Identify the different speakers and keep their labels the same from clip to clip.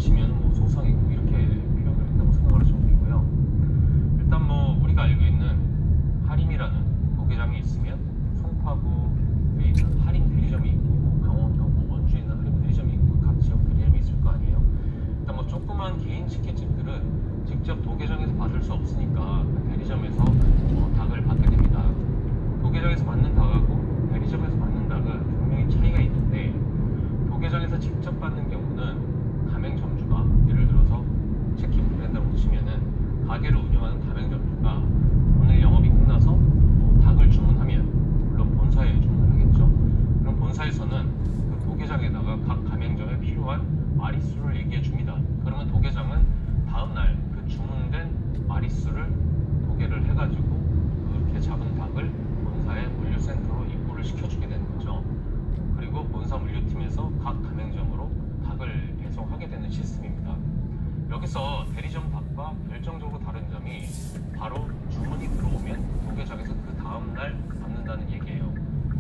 Speaker 1: 치면 뭐 소상이고 이렇게 표현을 했다고 생각을 하시면 되고요. 일단 뭐 우리가 알고 있는 하림이라는 도계장이 있으면 송파구에 있는 하림 대리점이 있고 뭐 강원도 뭐 원주에 있는 하림 대리점이 있고 각 지역 대리점이 있을 거 아니에요. 일단 뭐 조그만 개인 치킨집들은 직접 도계장에서 받을 수 없으니까 그 대리점에서 닭을 받게 됩니다. 도계장에서 받는 닭하고 대리점에서 받는 닭은 분명히 차이가 있는데, 도계장에서 직접 받는 경우는 가맹점주가, 예를 들어서 치킨 브랜드라고 치면은 가게를 운영하는 가맹점주가 오늘 영업이 끝나서 닭을 주문하면 물론 본사에 주문을 하겠죠. 그럼 본사에서는 그 도계장에다가 각 가맹점에 필요한 마리수를 얘기해 줍니다. 그러면 도계장은 다음날 그 주문된 마리수를 도계를 해가지고 그렇게 잡은 닭을 본사의 물류센터로 입고를 시켜주게 되는 거죠. 그리고 본사 물류팀에서 각 가맹점으로 닭을 배송하게 되는 시스템입니다. 여기서 대리점 닭과 결정적으로 다른 점이 바로 주문이 들어오면 도계장에서 그 다음날 받는다는 얘기예요.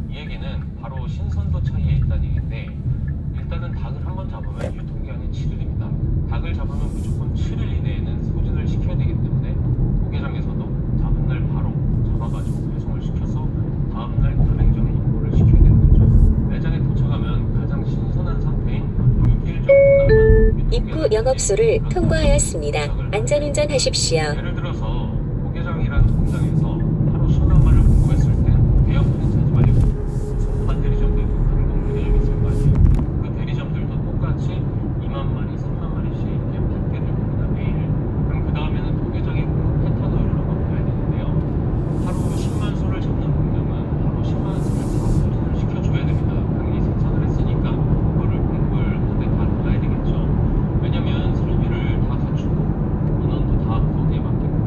Speaker 1: 이 얘기는 바로 신선도 차이에 있다는 얘기인데, 일단은 닭을 한번 잡으면 유통기한이 7일입니다. 닭을 잡으면 무조건 7일 이내에는 소진을 시켜야 되기 때문에 도계장에서도 잡은 날 바로 잡아가지고 배송을 시켜서 다음날 가맹점에 입고를 시켜야 되는 거죠. 매장에 도착하면 가장 신선한 상태인 6일 정도 남은
Speaker 2: 입구 영업소를 통과하였습니다. 안전운전하십시오.
Speaker 1: 예를 들어서 도계장이라는 공장에서 하루 10만 마리를 공급했을 때 대형 프랜차이즈 말고 송파 대리점도 있고 강동 대리점이 있을 거 아니에요. 그 대리점들도 똑같이 2만 마리, 3만 마리씩 이렇게 받게 될 겁니다, 매일. 그럼 그 다음에는 도계장의 공급 패턴을 한번 봐야 되는데요. 하루 10만 수를 잡는 공장은 하루 10만 수를 다 소진을 시켜줘야 됩니다. 당연히 생산을 했으니까 그거를 공급을 하되 다 달라야 되겠죠. 왜냐면 설비를 다 갖추고 인원도 다 거기에 맞게끔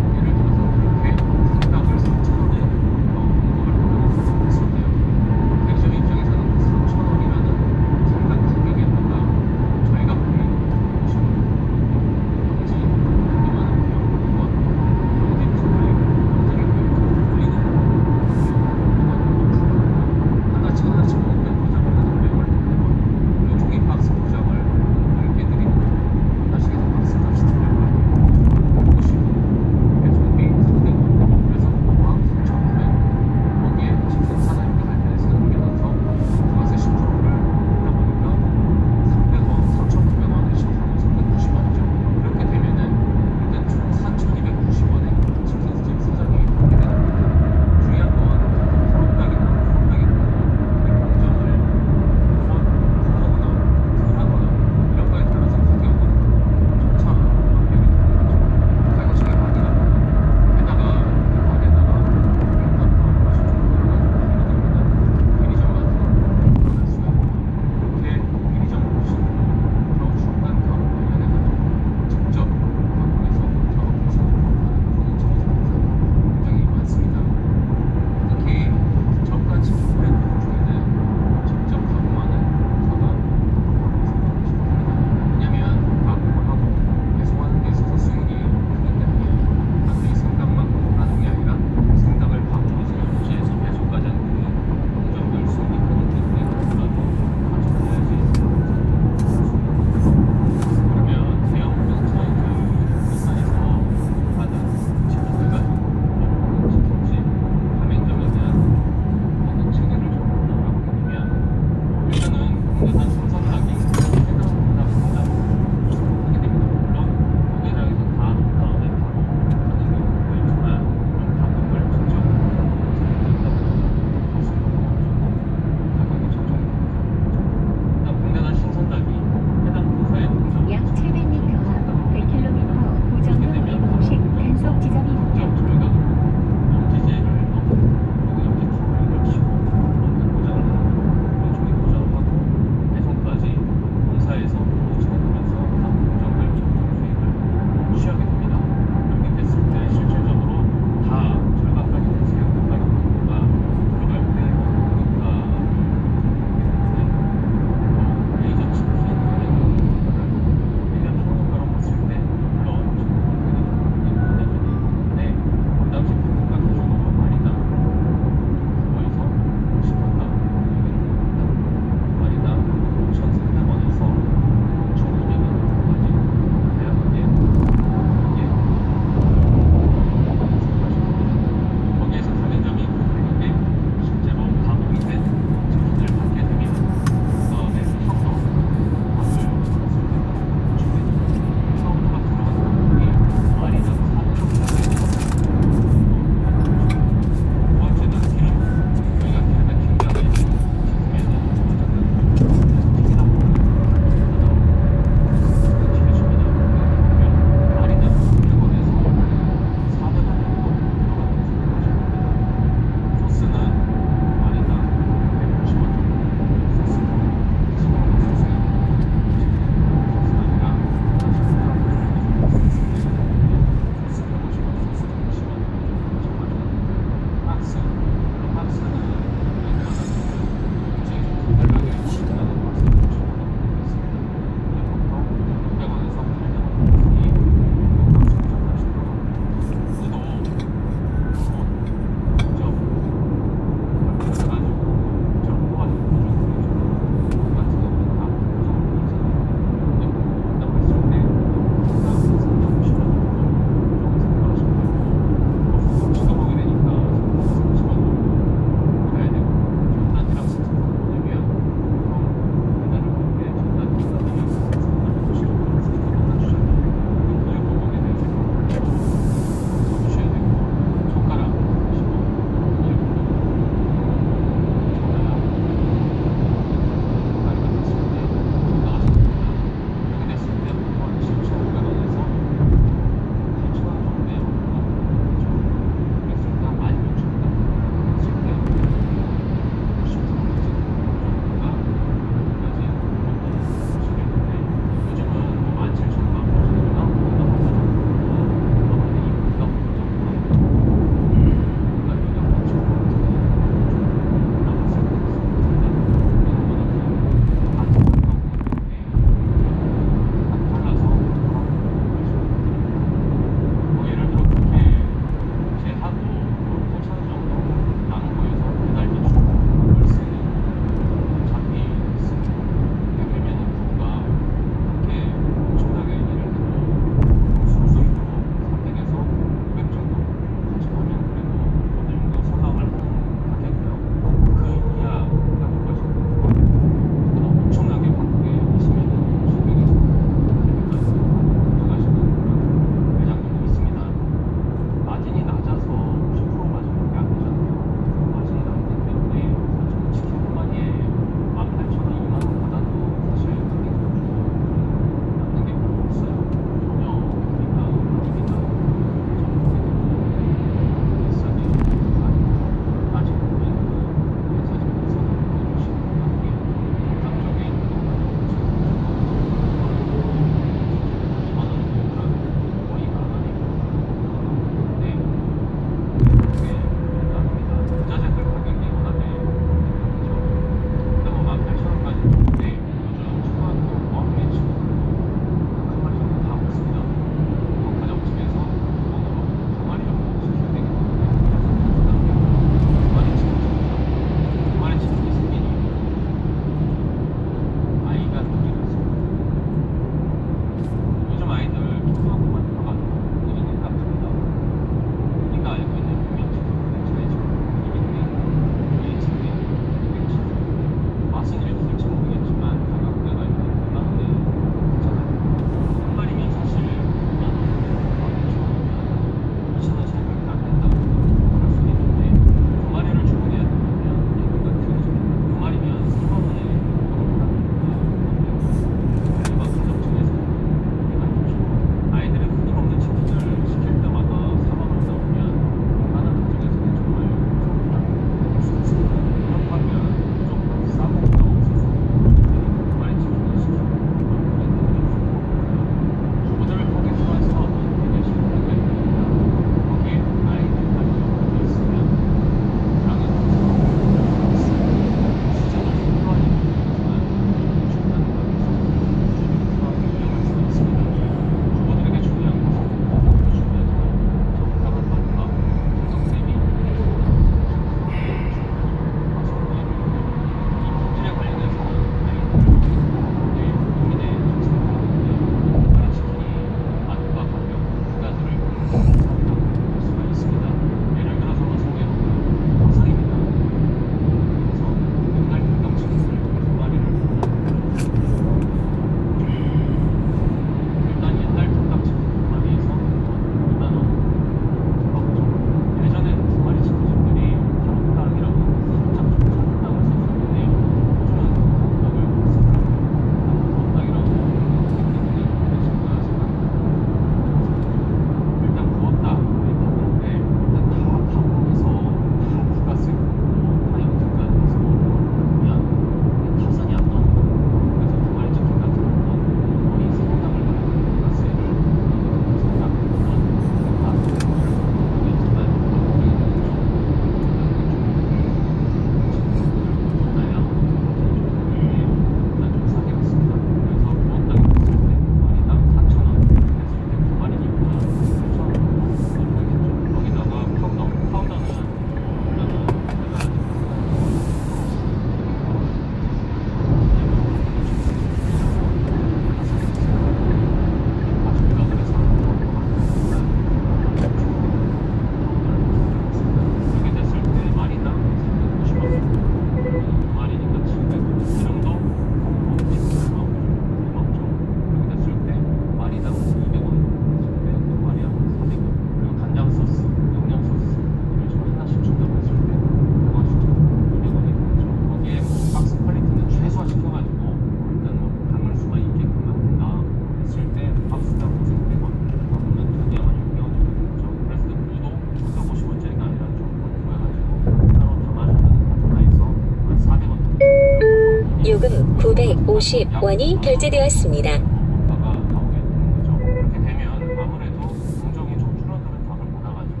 Speaker 2: 50원이 결제되었습니다.
Speaker 1: 원가가 나오게 되는 거죠. 그렇게 되면 아무래도 공정이 좀 줄어드는 값을 받아가지고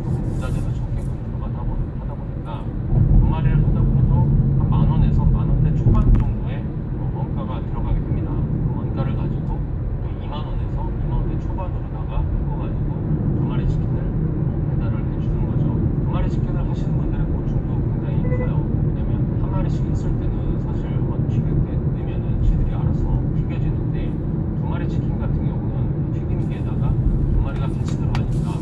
Speaker 1: 조금 부자재도 적게 들어가다 보니까 두 마리를 한다고 해도 한 10,000원에서 10,000원대 초반 정도의 원가가 들어가게 됩니다. 그 원가를 가지고 또 20,000원에서 20,000원대 초반으로다가 묶어가지고 두 마리 치킨을 배달을 해주는 거죠. 두 마리 치킨을 하시는 분들의 고충도 굉장히 커요. 왜냐면 한 마리씩 있을 때는 사실 튀기게 되면은 지들이 알아서 튀겨지는데 두 마리 치킨 같은 경우는 튀김기에다가 두 마리가 같이 들어가니까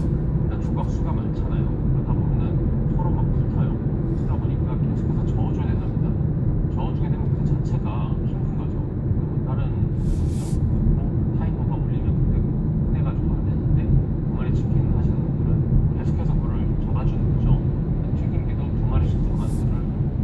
Speaker 1: 일단 조각수가 많잖아요. 그러다 보면은 서로 막 붙어요. 붙다 보니까 계속해서 저어줘야 된답니다. 저어주게 되면 그 자체가 힘든 거죠. 뭐 다른 뭐 타이머가 올리면 그때 끝내가지고 하면 되는데 두 마리 치킨 하시는 분들은 계속해서 그걸 잡아주는 거죠. 튀김기도 두 마리씩 들어간 거를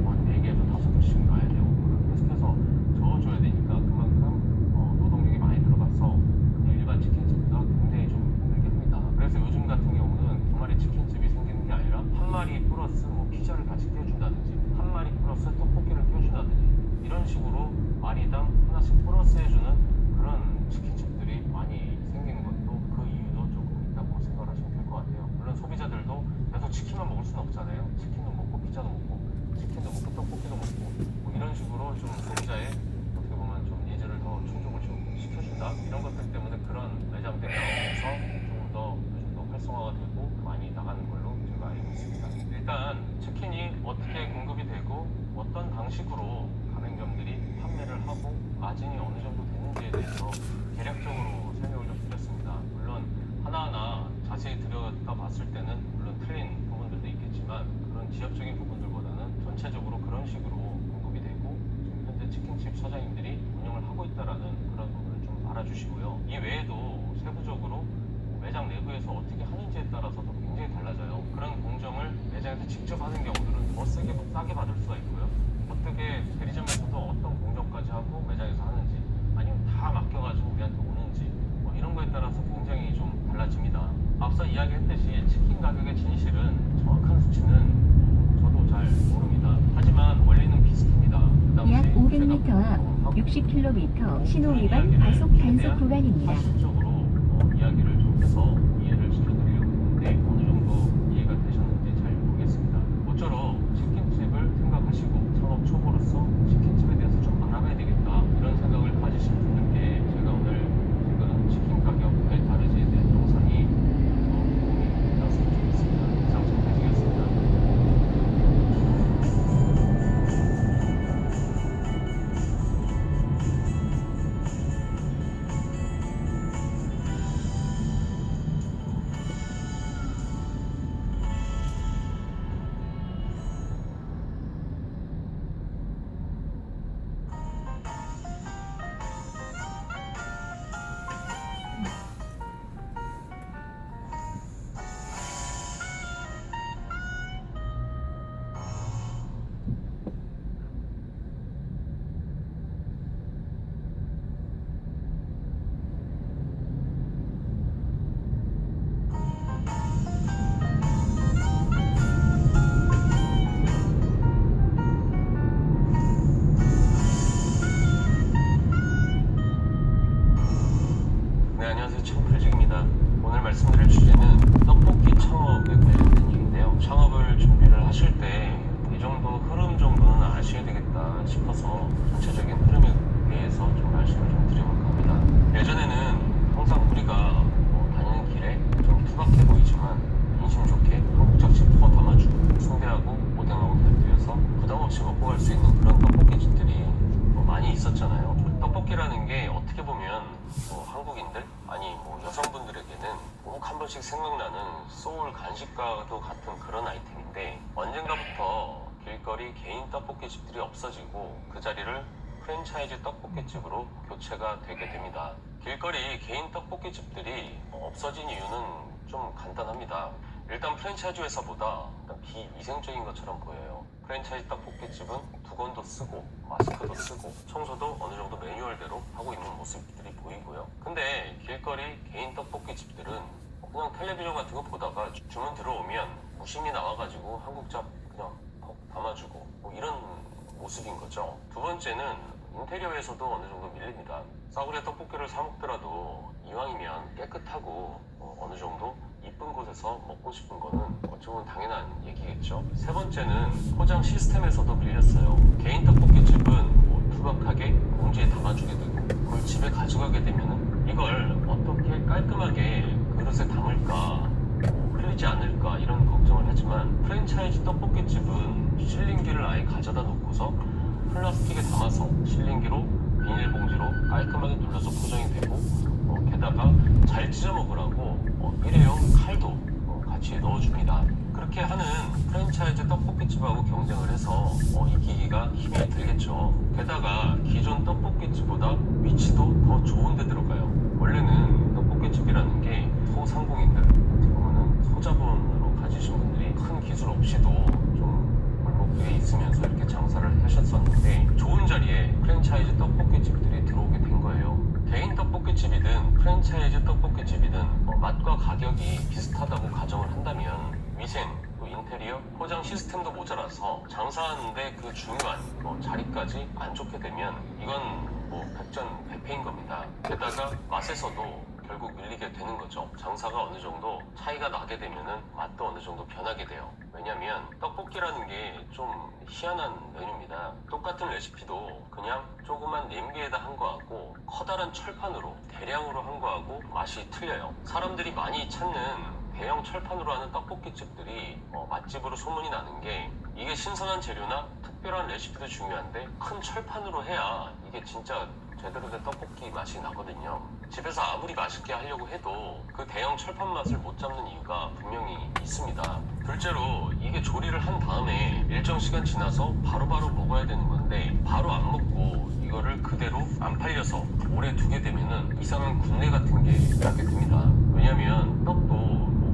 Speaker 1: 한 4개에서 5개씩 가야 되고 계속해서 저어줘야 되니까 그만큼 노동력이 많이 들어가서 그냥 일반 치킨집보다 굉장히 좀 힘들게 합니다. 그래서 요즘 같은 경우는 두 마리 치킨집이 생기는 게 아니라 한 마리 플러스 뭐 피자를 같이 띄워준다든지 한 마리 플러스 떡볶이를 띄워준다든지 이런 식으로 마리당 하나씩 플러스 해주는 그런 치킨집들이 많이 생기는 것도 그 이유도 조금 있다고 생각을 하시면 될 것 같아요. 물론 소비자들도 계속 치킨만 먹을 수는 없잖아요. 치킨도 먹고 피자도 먹고 치킨도 먹고 떡볶이도 먹고 뭐 이런 식으로 좀 소비자의 어떻게 보면 좀 니즈를 더 충족을 좀 시켜준다 이런 것들 때문에 그런 매장들 나오면서 조금 더 요즘 더 활성화가 되고 많이 나가는 걸로 제가 알고 있습니다. 일단 치킨이 어떻게 공급이 되고 어떤 방식으로 가맹점들이 판매를 하고 마진이 어느 정도 되는지에 대해서 대략적으로 설명을 좀 드렸습니다. 물론 하나하나 자세히 들여다 봤을 때는 물론 틀린 부분들도 있겠지만 그런 지역적인 부분들보다는 전체적으로 그런 식으로 공급이 되고 지금 현재 치킨집 사장님들이 운영을 하고 있다라는 그런 부분을 좀 알아주시고요. 이 외에도 세부적으로 매장 내부에서 어떻게 하는지에 따라서도 굉장히 달라져요. 그런 공정을 매장에서 직접 하는 경우들은 더 싸게 받을 수가 있고요. 어떻게 대리점에서도 어떤 공정까지 하고 매장에서 하는지 아니면 다 맡겨가지고 우리한테 오는지 뭐 이런 거에 따라서 굉장히 좀 달라집니다. 앞서 이야기했듯이 치킨 가격의 진실은 정확한 수치는 저도 잘 모릅니다. 하지만 원리는 비슷합니다. 그 당시
Speaker 3: 약 500m
Speaker 1: 제가
Speaker 3: 앞
Speaker 1: 하고
Speaker 3: 60km 신호
Speaker 1: 그런
Speaker 3: 위반
Speaker 1: 이야기를
Speaker 3: 과속
Speaker 1: 최대한
Speaker 3: 단속 구간입니다.
Speaker 1: 사실적으로 이야기를 좀 해서 이해를 시켜드리려고 했는데 어느 정도 이해가 되셨는지 잘 모르겠습니다. 모쪼록 치킨집을 생각하시고 창업 초보로서 치킨집에 대해서 좀 알아봐야 되겠다 이런 생각을 가지신 분들께 제가 오늘 지금 치킨 가격 왜 다르지에 대한 영상이 도움이 되었으면 좋겠습니다. 이상 정태진이었습니다. 네, 안녕하세요. 청필직입니다. 오늘 말씀드릴 주제는 떡볶이 창업에 관련된 얘기인데요. 창업을 준비를 하실 때 이 정도 흐름 정도는 아셔야 되겠다 싶어서 전체적인 흐름에 대해서 좀 말씀을 좀 드려볼까 합니다. 예전에는 항상 우리가 다니는 길에 좀 투박해 보이지만 인심 좋게 한국적식 퍼 담아주고 순대하고 오뎅하고 곁들여서 부담없이 먹고 갈 수 있는 그런 떡볶이집들이 많이 있었잖아요. 떡볶이라는 게 어떻게 보면 한국인들 아니 여성분들에게는 꼭 한 번씩 생각나는 소울 간식과도 같은 그런 아이템인데 언젠가부터 길거리 개인 떡볶이집들이 없어지고 그 자리를 프랜차이즈 떡볶이집으로 교체가 되게 됩니다. 길거리 개인 떡볶이집들이 없어진 이유는 좀 간단합니다. 일단 프랜차이즈 회사보다 비위생적인 것처럼 보여요. 프랜차이즈 떡볶이집은 두건도 쓰고 마스크도 쓰고 청소도 어느 정도 매뉴얼대로 하고 있는 모습들이 보이고요. 근데 길거리 개인 떡볶이집들은 그냥 텔레비전 같은 거 보다가 주문 들어오면 무심히 나와가지고 한국적 그냥 퍽 담아주고 이런 모습인 거죠. 두 번째는 인테리어에서도 어느 정도 밀립니다. 싸구려 떡볶이를 사 먹더라도 이왕이면 깨끗하고 어느 정도 이쁜 곳에서 먹고 싶은 거는 어찌 보면 당연한 얘기겠죠. 세 번째는 포장 시스템에서도 밀렸어요. 개인 떡볶이집은 투박하게 봉지에 담아주게 되고 그걸 집에 가져가게 되면은 이걸 어떻게 깔끔하게 그릇에 담을까, 흘리지 않을까 이런 걱정을 하지만 프랜차이즈 떡볶이집은 실링기를 아예 가져다 놓고서 플라스틱에 담아서 실링기로 비닐봉지로 깔끔하게 눌러서 포장이 되고 게다가 잘 찢어 먹으라고 일회용 칼도 같이 넣어줍니다. 그렇게 하는 프랜차이즈 떡볶이집하고 경쟁을 해서 이기기가 힘이 들겠죠. 게다가 기존 떡볶이집보다 위치도 더 좋은 데 들어가요. 원래는 떡볶이집이라는 게 소상공인들, 어떻게 보면 소자본으로 가지신 분들이 큰 기술 없이도 좀 골목길에 있으면서 이렇게 장사를 하셨었는데 좋은 자리에 프랜차이즈 떡볶이집들이 들어오게 된 거예요. 개인 떡볶이집이든 프랜차이즈 떡볶이집이든 맛과 가격이 비슷하다고 가정을 한다면 위생, 또 인테리어, 포장 시스템도 모자라서 장사하는데 그 중요한 자리까지 안 좋게 되면 이건 백전백패인 겁니다. 게다가 맛에서도 결국 밀리게 되는 거죠. 장사가 어느 정도 차이가 나게 되면은 맛도 어느 정도 변하게 돼요. 왜냐면 떡볶이라는 게 좀 희한한 메뉴입니다. 똑같은 레시피도 그냥 조그만 냄비에다 한 거하고 커다란 철판으로 대량으로 한 거하고 맛이 틀려요. 사람들이 많이 찾는 대형 철판으로 하는 떡볶이집들이 맛집으로 소문이 나는 게 이게 신선한 재료나 특별한 레시피도 중요한데 큰 철판으로 해야 이게 진짜 제대로 된 떡볶이 맛이 나거든요. 집에서 아무리 맛있게 하려고 해도 그 대형 철판 맛을 못 잡는 이유가 분명히 있습니다. 둘째로 이게 조리를 한 다음에 일정 시간 지나서 바로바로 먹어야 되는 건데 바로 안 먹고 이거를 그대로 안 팔려서 오래 두게 되면은 이상한 군내 같은 게 나게 됩니다. 왜냐면 떡도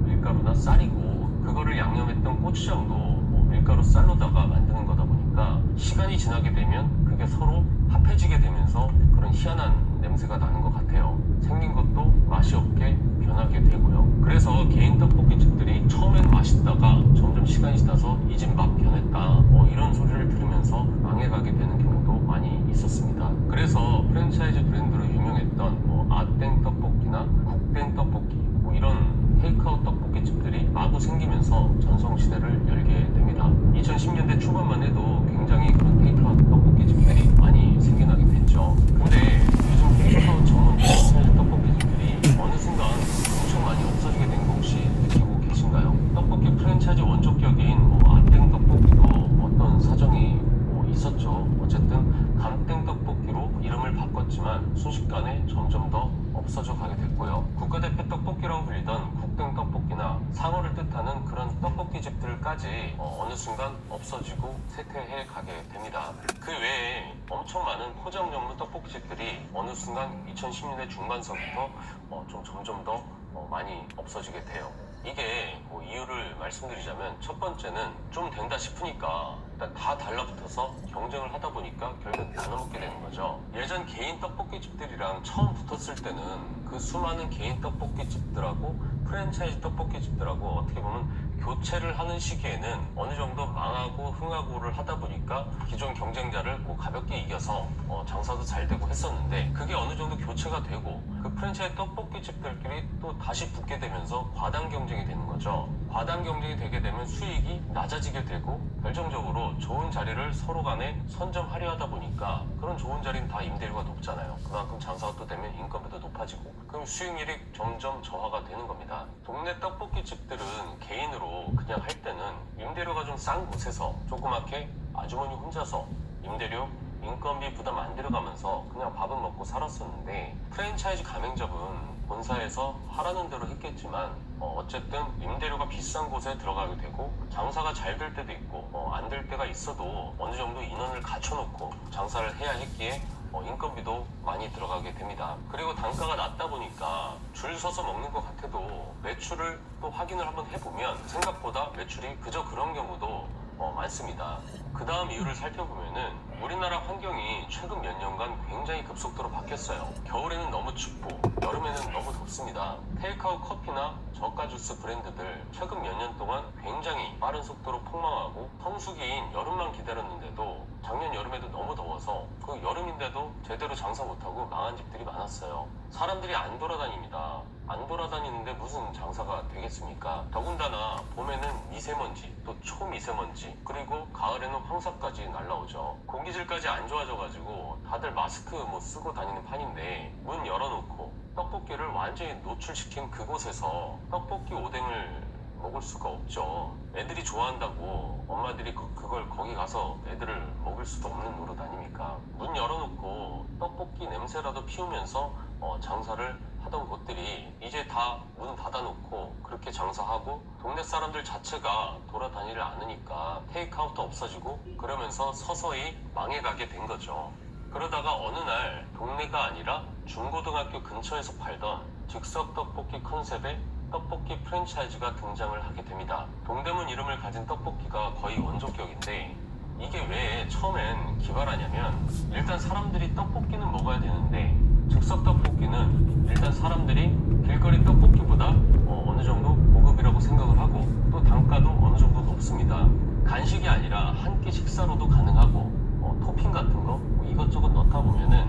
Speaker 1: 밀가루나 쌀이고 그거를 양념했던 고추장도 밀가루 쌀로다가 만드는 거다 보니까 시간이 지나게 되면 그게 서로 합해지게 되면서 그런 희한한 냄새가 나는 것 같아요. 생긴 것도 맛이 없게 변하게 되고요. 그래서 개인 떡볶이집들이 처음엔 맛있다가 점점 시간이 지나서 이 집 맛 변했다 이런 소리를 들으면서 망해가게 되는 경우도 많이 있었습니다. 그래서 프랜차이즈 브랜드로 유명했던 아땡 떡볶이나 국땡 떡볶이 이런 테이크아웃 떡볶이집들이 마구 생기면서 전성시대를 열게 됩니다. 2010년대 초반만 해도 굉장히 그런 테이크아웃 떡볶이집들이 많이 생겨나게 됐죠. 근데 요즘 테이크아웃 전문 프랜차이즈 떡볶이집들이 어느 순간 엄청 많이 없어지게 된 거 혹시 느끼고 계신가요? 떡볶이 프랜차이즈 원조격인 아땡 떡볶이도 어떤 사정이 있었죠. 어쨌든 감땡 떡볶이로 이름을 바꿨지만 순식간에 점점 더 없어져 가게 됐고요. 국가대표 떡볶이라고 불리던 국땡 떡볶이나 상어를 뜻하는 그런 떡볶이집들까지 어느 순간 없어지고 쇠퇴해 가게 됩니다. 그 외에 엄청 많은 포장 전문 떡볶이집들이 어느 순간 2010년대 중반서부터 좀 점점 더 많이 없어지게 돼요. 이게 이유를 말씀드리자면 첫 번째는 좀 된다 싶으니까 일단 다 달라붙어서 경쟁을 하다 보니까 결국 나눠먹게 되는 거죠. 예전 개인 떡볶이집들이랑 처음 붙었을 때는 그 수많은 개인 떡볶이집들하고 프랜차이즈 떡볶이집들하고 어떻게 보면 교체를 하는 시기에는 어느 정도 망하고 흥하고를 하다 보니까 기존 경쟁자를 가볍게 이겨서 장사도 잘 되고 했었는데 그게 어느 정도 교체가 되고 그 프랜차이즈 떡볶이집들끼리 또 다시 붙게 되면서 과당 경쟁이 되는 거죠. 과당 경쟁이 되게 되면 수익이 낮아지게 되고 결정적으로 좋은 자리를 서로 간에 선점하려 하다 보니까 그런 좋은 자리는 다 임대료가 높잖아요. 그만큼 장사가 또 되면 인건비도 높아지고 그럼 수익률이 점점 저하가 되는 겁니다. 동네 떡볶이집들은 개인으로 그냥 할 때는 임대료가 좀 싼 곳에서 조그맣게 아주머니 혼자서 임대료 인건비 부담 안 들어가면서 그냥 밥은 먹고 살았었는데 프랜차이즈 가맹점은 본사에서 하라는 대로 했겠지만 어쨌든 임대료가 비싼 곳에 들어가게 되고 장사가 잘 될 때도 있고 안 될 때가 있어도 어느 정도 인원을 갖춰놓고 장사를 해야 했기에 인건비도 많이 들어가게 됩니다. 그리고 단가가 낮다 보니까 줄 서서 먹는 것 같아도 매출을 또 확인을 한번 해보면 생각보다 매출이 그저 그런 경우도 많습니다. 그 다음 이유를 살펴보면은 우리나라 환경이 최근 몇 년간 굉장히 급속도로 바뀌었어요. 겨울에는 너무 춥고 여름에는 너무 덥습니다. 테이크아웃 커피나 저가 주스 브랜드들 최근 몇 년 동안 굉장히 빠른 속도로 폭망하고 성수기인 여름만 기다렸는데도 작년 여름에도 너무 더워서 그 여름인데도 제대로 장사 못하고 망한 집들이 많았어요. 사람들이 안 돌아다닙니다. 안 돌아다니는데 무슨 장사가 되겠습니까? 더군다나 봄에는 미세먼지, 또 초미세먼지, 그리고 가을에는 황사까지 날라오죠. 공기질까지 안 좋아져가지고 다들 마스크 쓰고 다니는 판인데 문 열어놓고 떡볶이를 완전히 노출시킨 그곳에서 떡볶이 오뎅을 먹을 수가 없죠. 애들이 좋아한다고 엄마들이 그걸 거기 가서 애들을 먹일 수도 없는 노릇 아닙니까? 문 열어놓고 떡볶이 냄새라도 피우면서 장사를 하던 곳들이 이제 다 문 닫아놓고 그렇게 장사하고 동네 사람들 자체가 돌아다니를 않으니까 테이크아웃도 없어지고 그러면서 서서히 망해가게 된 거죠. 그러다가 어느 날 동네가 아니라 중고등학교 근처에서 팔던 즉석 떡볶이 컨셉의 떡볶이 프랜차이즈가 등장을 하게 됩니다. 동대문 이름을 가진 떡볶이가 거의 원조격인데 이게 왜 처음엔 기발하냐면 일단 사람들이 떡볶이는 먹어야 되는데 즉석 떡볶이는 일단 사람들이 길거리 떡볶이보다 어느 정도 고급이라고 생각을 하고 또 단가도 어느 정도 높습니다. 간식이 아니라 한 끼 식사로도 가능하고 토핑 같은 거 이것저것 넣다 보면은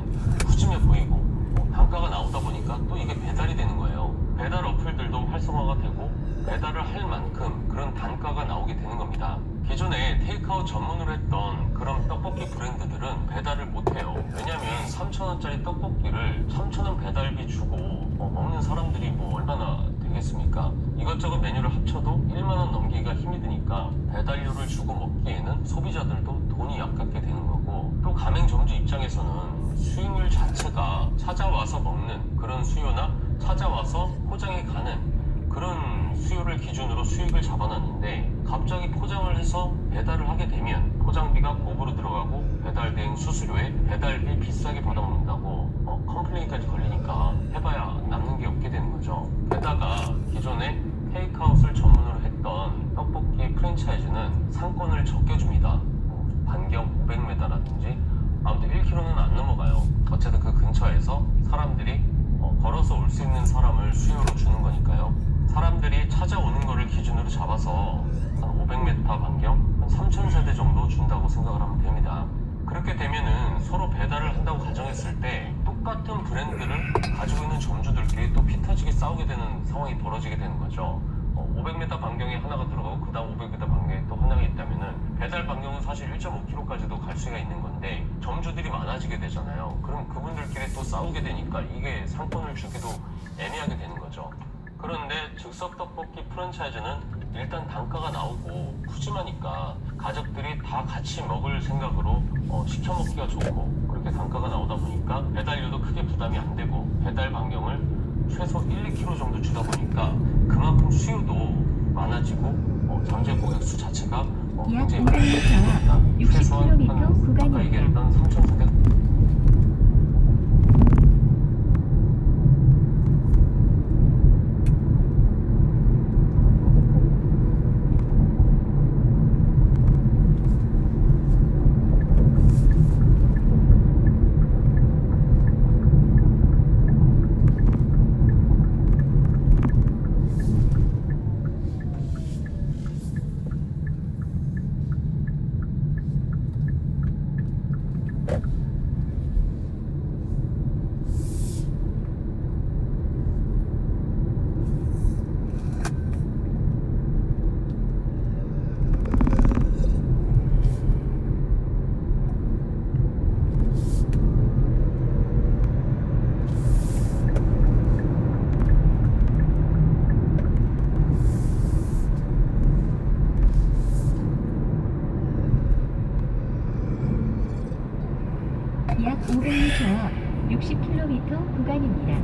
Speaker 1: 푸짐해 보이고 단가가 나오다 보니까 또 이게 배달이 되는 거예요. 배달 어플들도 활성화가 되고 배달을 할 만큼 그런 단가가 나오게 되는 겁니다. 기존에 테이크아웃 전문으로 했던 그런 떡볶이 브랜드들은 배달을 못해요. 왜냐면 3,000원짜리 떡볶이를 3,000원 배달비 주고 먹는 사람들이 얼마나 되겠습니까? 이것저것 메뉴를 합쳐도 1만원 넘기기가 힘이 드니까 배달료를 주고 먹기에는 소비자들도 돈이 아깝게 되는 거고 또 가맹점주 입장에서는 수익률 자체가 찾아와서 먹는 그런 수요나 찾아와서 포장해 가는 그런 수요를 기준으로 수익을 잡아놨는데 갑자기 포장을 해서 배달을 하게 되면 포장비가 고부로 들어가고 배달 대행 수수료에 배달비 비싸게 받아먹는다고 컴플레인까지 걸리니까 해봐야 남는 게 없게 되는 거죠. 게다가 기존에 테이크아웃을 전문으로 했던 떡볶이 프랜차이즈는 상권을 적게 줍니다. 반경 500m라든지 아무튼 1km는 안 넘어가요. 어쨌든 그 근처에서 사람들이 걸어서 올 수 있는 사람을 수요로 주는 거니까요. 사람들이 찾아오는 거를 기준으로 잡아서 한 500m 반경, 한 3,000세대 정도 준다고 생각을 하면 됩니다. 그렇게 되면은 서로 배달을 한다고 가정했을 때 똑같은 브랜드를 가지고 있는 점주들끼리 또 피 터지게 싸우게 되는 상황이 벌어지게 되는 거죠. 500m 반경에 하나가 들어가고 그 다음 500m 반경에 또 하나가 있다면은 배달 반경은 사실 1.5km까지도 갈 수가 있는 건데 점주들이 많아지게 되잖아요. 그럼 그분들끼리 또 싸우게 되니까 이게 상권을 주기도 애매하게 되는 거죠. 그런데 즉석 떡볶이 프랜차이즈는 일단 단가가 나오고 푸짐하니까 가족들이 다 같이 먹을 생각으로 시켜 먹기가 좋고 그렇게 단가가 나오다 보니까 배달료도 크게 부담이 안 되고 배달 반경을 최소 1, 2km 정도 주다 보니까 그만큼 수요도 많아지고 잠재 고객 수 자체가
Speaker 3: 약
Speaker 1: 굉장히
Speaker 3: 500m,
Speaker 1: 최소한
Speaker 3: 60km
Speaker 1: 아까
Speaker 3: 구간입니다.
Speaker 1: 얘기했던 3,400
Speaker 3: 약 500m, 60km 구간입니다.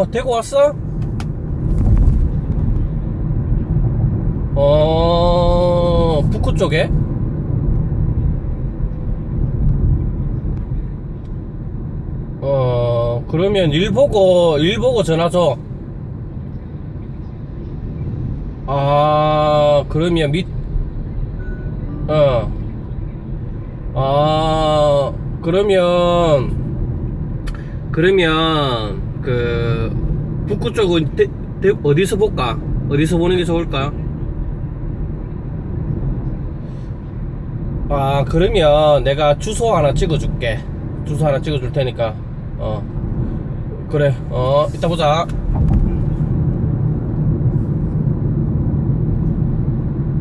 Speaker 4: 대구 왔어? 북구 쪽에? 그러면 일 보고 전화 줘. 그러면 그러면 그 북구 쪽은 어디서 볼까? 어디서 보는 게 좋을까? 그러면 내가 주소 하나 찍어줄게. 주소 하나 찍어줄 테니까 그래 이따 보자.